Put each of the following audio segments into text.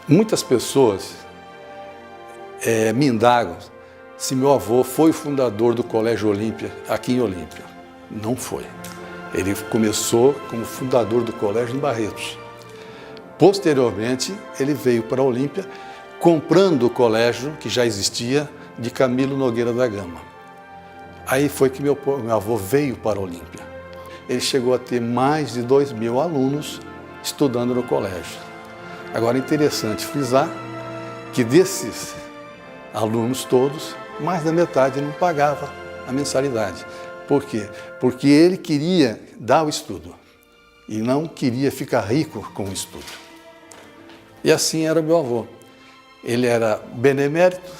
Muitas pessoas me indagam se meu avô foi o fundador do Colégio Olímpia aqui em Olímpia. Não foi. Ele começou como fundador do colégio em Barretos. Posteriormente, ele veio para Olímpia comprando o colégio que já existia de Camilo Nogueira da Gama. Aí foi que meu avô veio para Olímpia. Ele chegou a ter mais de 2.000 alunos estudando no colégio. Agora é interessante frisar que desses alunos todos, mais da metade não pagava a mensalidade. Por quê? Porque ele queria dar o estudo e não queria ficar rico com o estudo. E assim era meu avô. Ele era benemérito,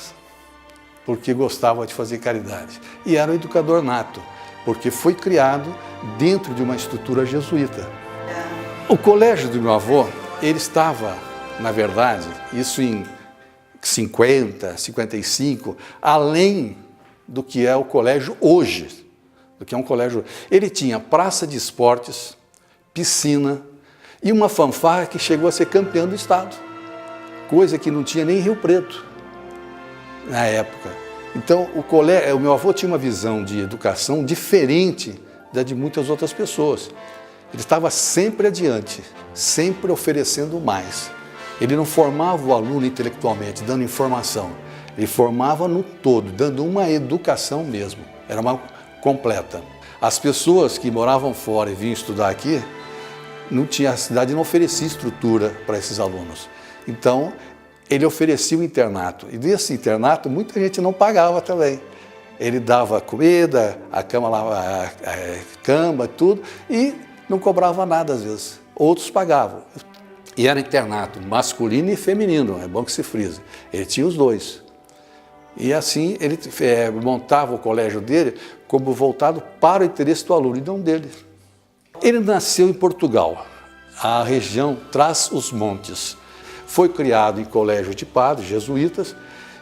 porque gostava de fazer caridade. E era um educador nato, porque foi criado dentro de uma estrutura jesuíta. O colégio do meu avô, ele estava, na verdade, isso em 50, 55, além do que é o colégio hoje, do que é um colégio. Ele tinha praça de esportes, piscina e uma fanfarra que chegou a ser campeã do estado, coisa que não tinha nem em Rio Preto na época. Então, o meu avô tinha uma visão de educação diferente da de muitas outras pessoas. Ele estava sempre adiante, sempre oferecendo mais. Ele não formava o aluno intelectualmente, dando informação. Ele formava no todo, dando uma educação mesmo. Era uma completa. As pessoas que moravam fora e vinham estudar aqui, a cidade não oferecia estrutura para esses alunos. Então, ele oferecia o internato. E desse internato, muita gente não pagava também. Ele dava comida, a cama, tudo, e não cobrava nada às vezes. Outros pagavam. E era internato masculino e feminino, é bom que se frise. Ele tinha os dois. E assim ele montava o colégio dele como voltado para o interesse do aluno e não dele. Ele nasceu em Portugal, a região Trás-os-Montes. Foi criado em colégio de padres, jesuítas,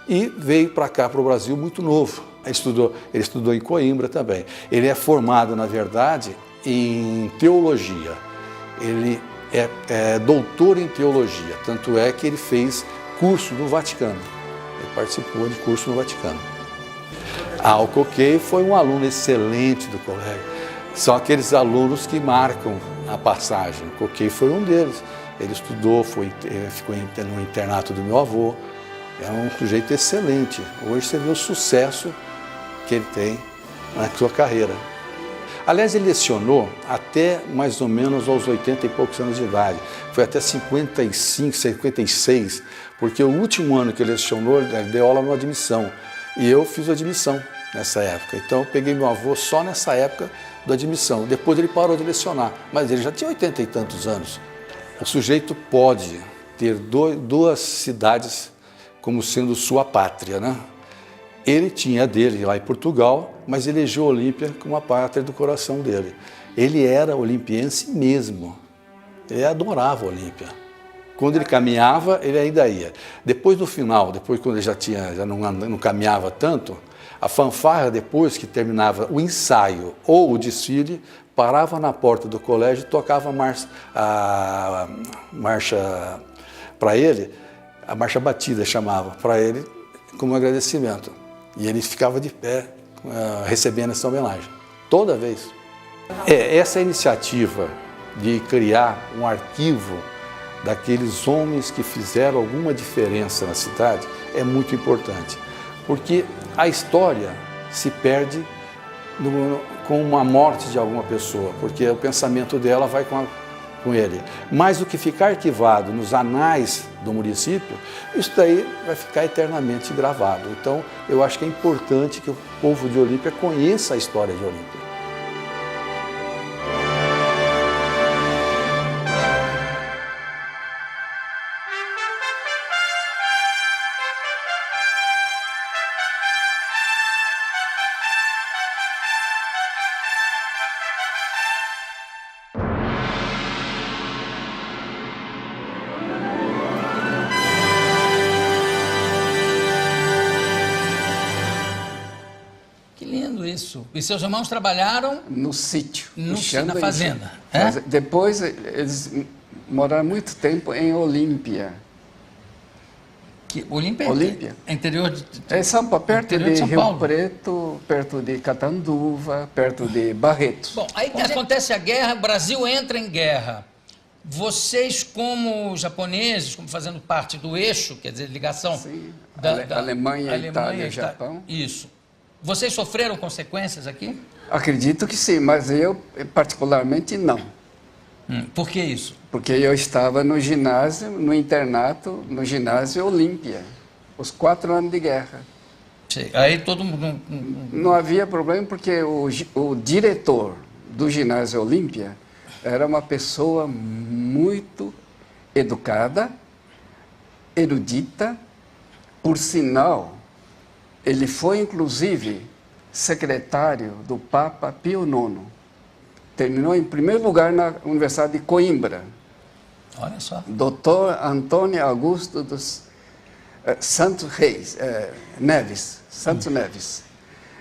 e veio para cá, para o Brasil, muito novo. Ele estudou em Coimbra também. Ele é formado, na verdade, em teologia. Ele é doutor em teologia, tanto é que ele fez curso no Vaticano. Ele participou de curso no Vaticano. O Coquet foi um aluno excelente do colégio. São aqueles alunos que marcam a passagem. O Coquet foi um deles. Ele estudou, ficou no internato do meu avô. É um sujeito excelente. Hoje você vê o sucesso que ele tem na sua carreira. Aliás, ele lecionou até mais ou menos aos 80 e poucos anos de idade. Foi até 55, 56, porque o último ano que ele lecionou, ele deu aula no admissão. E eu fiz admissão nessa época. Então, eu peguei meu avô só nessa época da admissão. Depois ele parou de lecionar, mas ele já tinha 80 e tantos anos. O sujeito pode ter duas cidades como sendo sua pátria, né? Ele tinha a dele lá em Portugal, mas elegeu Olímpia como a pátria do coração dele. Ele era olimpiense mesmo. Ele adorava Olímpia. Quando ele caminhava, ele ainda ia. Depois, no final, quando ele já não caminhava tanto, a fanfarra, depois que terminava o ensaio ou o desfile, parava na porta do colégio e tocava a marcha para ele, a marcha batida chamava, para ele como agradecimento. E ele ficava de pé, recebendo essa homenagem, toda vez. Essa iniciativa de criar um arquivo daqueles homens que fizeram alguma diferença na cidade é muito importante, porque a história se perde com a morte de alguma pessoa, porque o pensamento dela vai com ele. Mais do que ficar arquivado nos anais do município, isso daí vai ficar eternamente gravado. Então, eu acho que é importante que o povo de Olímpia conheça a história de Olímpia. Isso. E seus irmãos trabalharam? No sítio. Na fazenda. Depois eles moraram muito tempo em Olímpia. Olímpia? Olímpia. É interior de... É São Paulo, perto interior de São Rio Paulo. Preto, perto de Catanduva, perto de Barretos. Bom, aí acontece a guerra, o Brasil entra em guerra. Vocês, como japoneses, como fazendo parte do eixo, quer dizer, ligação Sim, da Alemanha, Itália, Japão. Isso. Vocês sofreram consequências aqui? Acredito que sim, mas eu particularmente não. Por que isso? Porque eu estava no ginásio, no internato, no ginásio Olímpia, os 4 anos de guerra. Sei. Aí todo mundo... Não havia problema porque o diretor do ginásio Olímpia era uma pessoa muito educada, erudita, por sinal, ele foi inclusive secretário do Papa Pio IX. Terminou em primeiro lugar na Universidade de Coimbra. Olha só. Dr. Antônio Augusto dos Santos Reis, Neves, Santos Neves.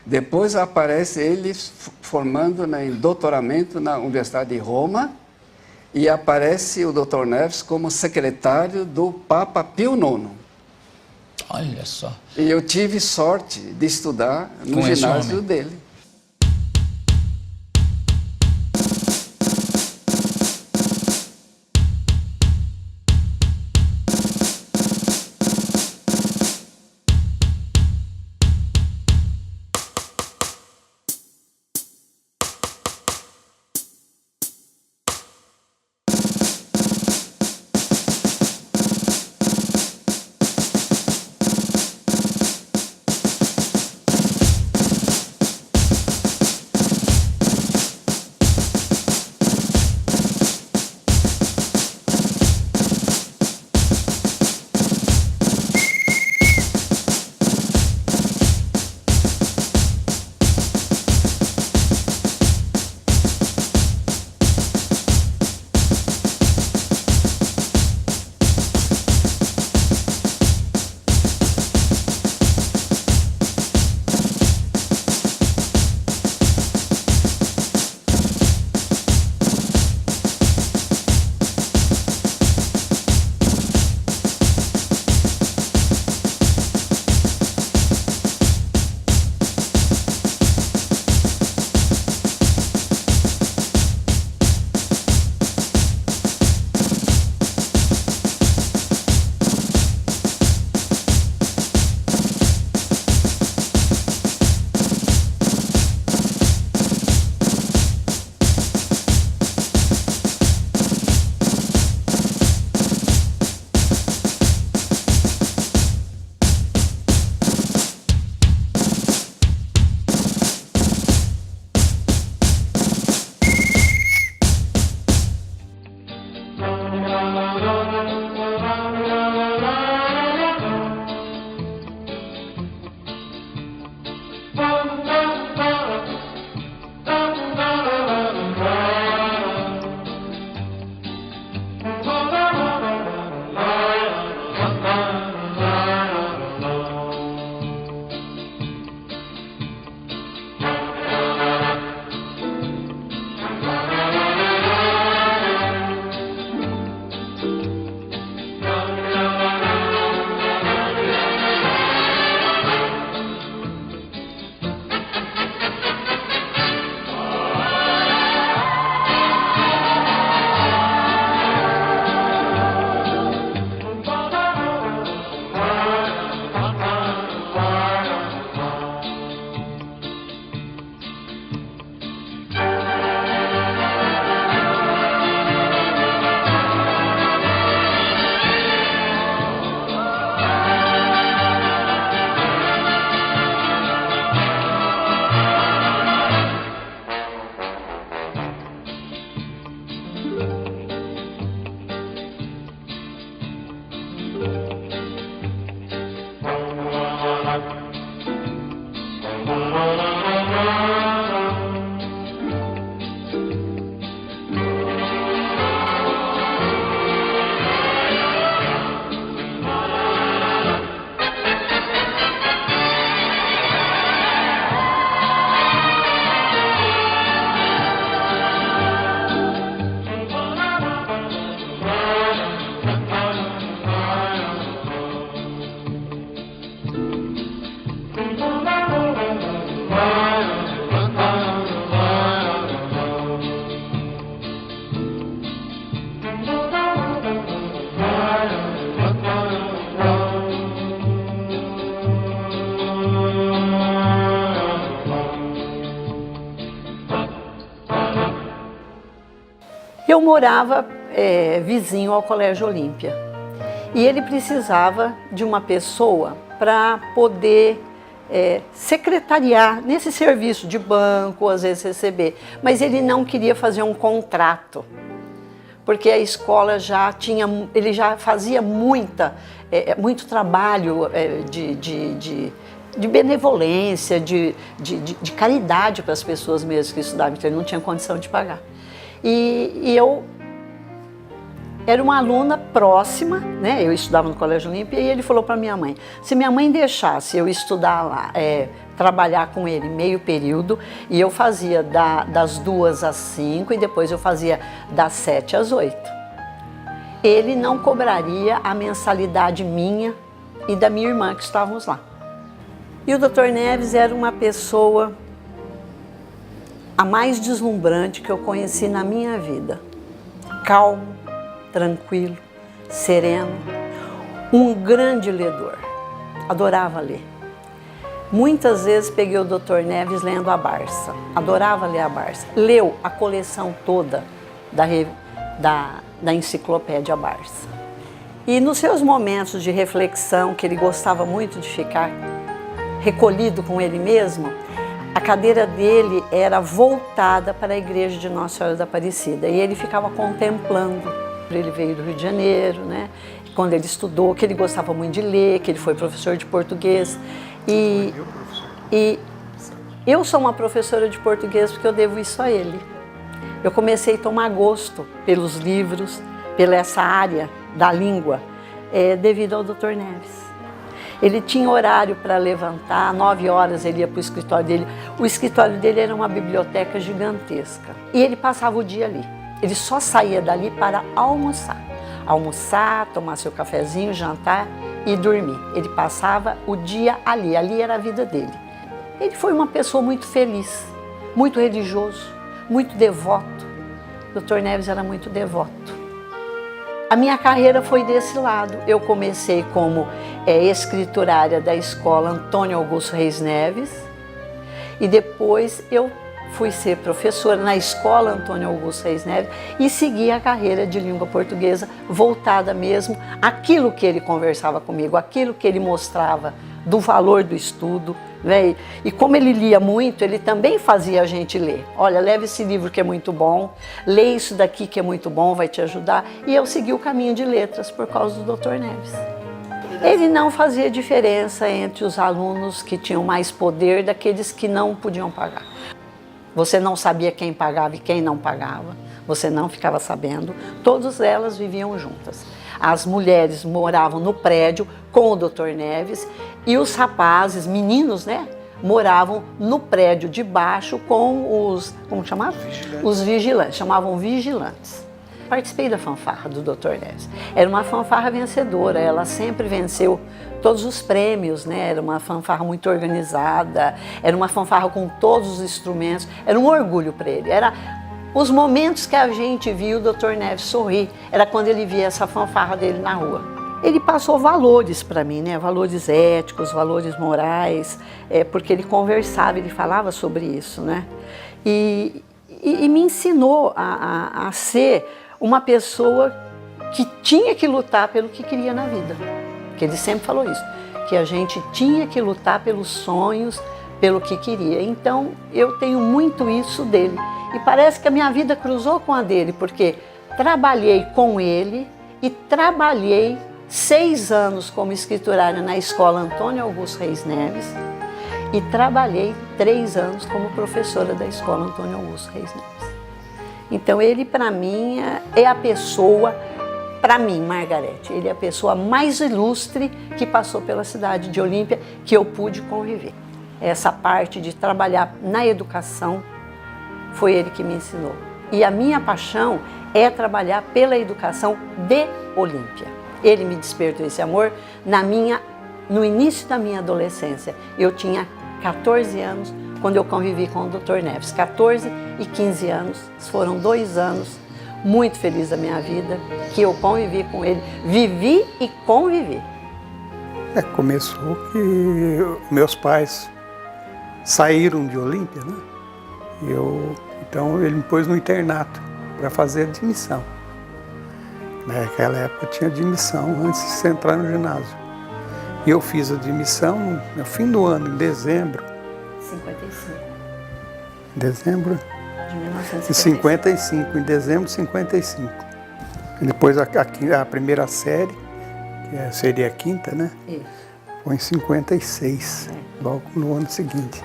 Depois aparece ele formando em doutoramento na Universidade de Roma e aparece o Dr. Neves como secretário do Papa Pio IX. Olha só. E eu tive sorte de estudar no ginásio dele. Eu morava vizinho ao Colégio Olímpia e ele precisava de uma pessoa para poder secretariar nesse serviço de banco, às vezes receber, mas ele não queria fazer um contrato, porque a escola ele já fazia muito trabalho de benevolência, de caridade para as pessoas mesmo que estudavam, então ele não tinha condição de pagar. E eu era uma aluna próxima, né? Eu estudava no Colégio Olímpia e ele falou para minha mãe, se minha mãe deixasse eu estudar lá, trabalhar com ele meio período, e eu fazia das 2 às 5 e depois eu fazia das 7 às 8. Ele não cobraria a mensalidade minha e da minha irmã que estávamos lá. E o Dr. Neves era uma pessoa a mais deslumbrante que eu conheci na minha vida. Calmo, tranquilo, sereno, um grande ledor, adorava ler. Muitas vezes peguei o Dr. Neves lendo a Barça, adorava ler a Barça. Leu a coleção toda da enciclopédia Barça. E nos seus momentos de reflexão, que ele gostava muito de ficar recolhido com ele mesmo, a cadeira dele era voltada para a igreja de Nossa Senhora da Aparecida e ele ficava contemplando. Ele veio do Rio de Janeiro, né? Quando ele estudou, que ele gostava muito de ler, que ele foi professor de português. E eu sou uma professora de português porque eu devo isso a ele. Eu comecei a tomar gosto pelos livros, pela essa área da língua, devido ao Dr. Neves. Ele tinha horário para levantar, 9 horas ele ia para o escritório dele. O escritório dele era uma biblioteca gigantesca e ele passava o dia ali. Ele só saía dali para almoçar. Almoçar, tomar seu cafezinho, jantar e dormir. Ele passava o dia ali, ali era a vida dele. Ele foi uma pessoa muito feliz, muito religioso, muito devoto. O Dr. Neves era muito devoto. A minha carreira foi desse lado. Eu comecei como escriturária da escola Antônio Augusto Reis Neves e depois eu fui ser professora na escola Antônio Augusto Reis Neves e segui a carreira de língua portuguesa voltada mesmo àquilo que ele conversava comigo, aquilo que ele mostrava do valor do estudo, né? E como ele lia muito, ele também fazia a gente ler. Olha, leva esse livro que é muito bom, lê isso daqui que é muito bom, vai te ajudar. E eu segui o caminho de letras por causa do Dr. Neves. Ele não fazia diferença entre os alunos que tinham mais poder daqueles que não podiam pagar. Você não sabia quem pagava e quem não pagava, você não ficava sabendo, todas elas viviam juntas. As mulheres moravam no prédio com o Dr. Neves e os rapazes, meninos, né, moravam no prédio de baixo com os, como chamava? Os vigilantes, chamavam vigilantes. Participei da fanfarra do Dr. Neves. Era uma fanfarra vencedora, ela sempre venceu todos os prêmios, né? Era uma fanfarra muito organizada, era uma fanfarra com todos os instrumentos, era um orgulho para ele. Era os momentos que a gente viu o Dr. Neves sorrir, era quando ele via essa fanfarra dele na rua. Ele passou valores para mim, né? Valores éticos, valores morais, porque ele conversava, ele falava sobre isso, né? E me ensinou a ser uma pessoa que tinha que lutar pelo que queria na vida. Que ele sempre falou isso, que a gente tinha que lutar pelos sonhos, pelo que queria. Então, eu tenho muito isso dele. E parece que a minha vida cruzou com a dele, porque trabalhei com ele e trabalhei 6 anos como escriturária na escola Antônio Augusto Reis Neves e trabalhei 3 anos como professora da escola Antônio Augusto Reis Neves. Então, ele, para mim, é a pessoa, para mim, Margarete, ele é a pessoa mais ilustre que passou pela cidade de Olímpia, que eu pude conviver. Essa parte de trabalhar na educação, foi ele que me ensinou. E a minha paixão é trabalhar pela educação de Olímpia. Ele me despertou esse amor no início da minha adolescência. Eu tinha 14 anos quando eu convivi com o Dr. Neves. 14 e 15 anos, foram 2 anos muito felizes da minha vida, que eu convivi com ele, vivi e convivi. Começou que meus pais saíram de Olímpia, né? Então ele me pôs no internato para fazer admissão. Naquela época tinha admissão antes de você entrar no ginásio. E eu fiz a admissão no fim do ano, em dezembro. 55. Dezembro De 1955. de 55, em dezembro de 55. E depois a primeira série, que seria a quinta, né? Isso. Foi em 56, logo no ano seguinte.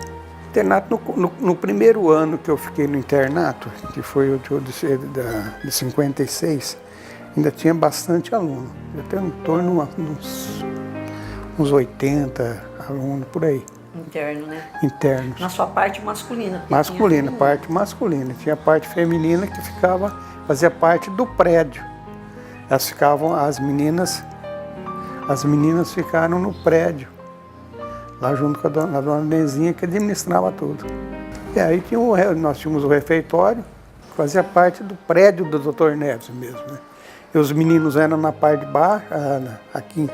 Internato, no primeiro ano que eu fiquei no internato, que foi o de 56, ainda tinha bastante aluno. Até em torno de uns 80 alunos por aí, Interno, né? internos. Na sua parte masculina. porque Masculina, tinha parte masculina. Tinha a parte feminina que fazia parte do prédio. Elas ficavam, as meninas ficaram no prédio, lá junto com a dona Nezinha, que administrava tudo. E aí nós tínhamos o refeitório, que fazia parte do prédio do Dr. Neves mesmo, né? E os meninos eram na parte de baixo, aqui,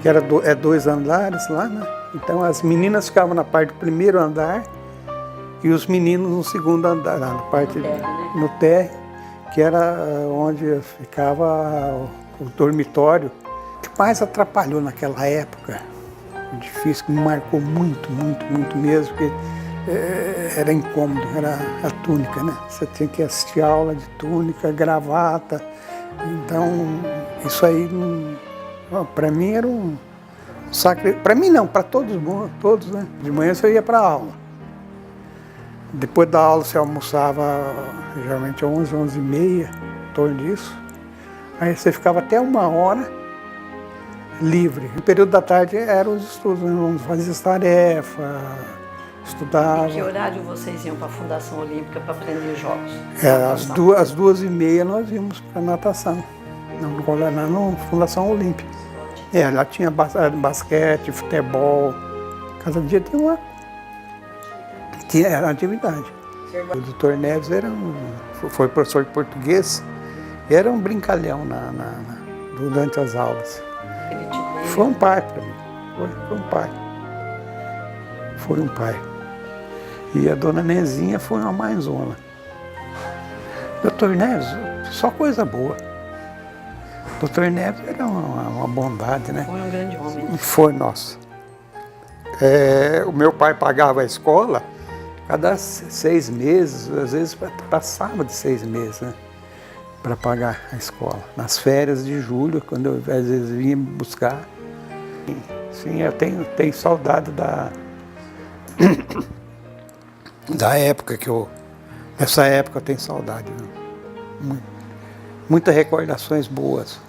que era 2 andares lá, né? Então as meninas ficavam na parte do primeiro andar e os meninos no segundo andar, lá na parte no térreo, que era onde ficava o dormitório. O que mais atrapalhou naquela época, difícil, que me marcou muito, muito, muito mesmo, porque era incômodo, era a túnica, né? Você tinha que assistir aula de túnica, gravata. Então, isso aí, para mim, era um sacrifício. Para mim não, para todos, né? De manhã você ia para a aula. Depois da aula você almoçava, geralmente às 11, 11h30, em torno disso. Aí você ficava até 1h livre. No período da tarde eram os estudos, né? Fazia tarefa, estudava. Em que horário vocês iam para a Fundação Olímpica para aprender os jogos? Às 2h30 nós íamos para natação, na Fundação Olímpica. Lá tinha basquete, futebol, cada dia era atividade. O Dr. Neves foi professor de português, era um brincalhão durante as aulas. Foi um pai para mim, foi um pai. Foi um pai. E a dona Nezinha foi uma mãezona. Dr. Neves, só coisa boa. Dr. Neves era uma bondade, né? Foi um grande homem. Foi, nossa. O meu pai pagava a escola cada 6 meses, às vezes passava de 6 meses, né? Para pagar a escola. Nas férias de julho, quando eu às vezes vinha me buscar. Sim, eu tenho saudade da época Nessa época eu tenho saudade. Muitas recordações boas.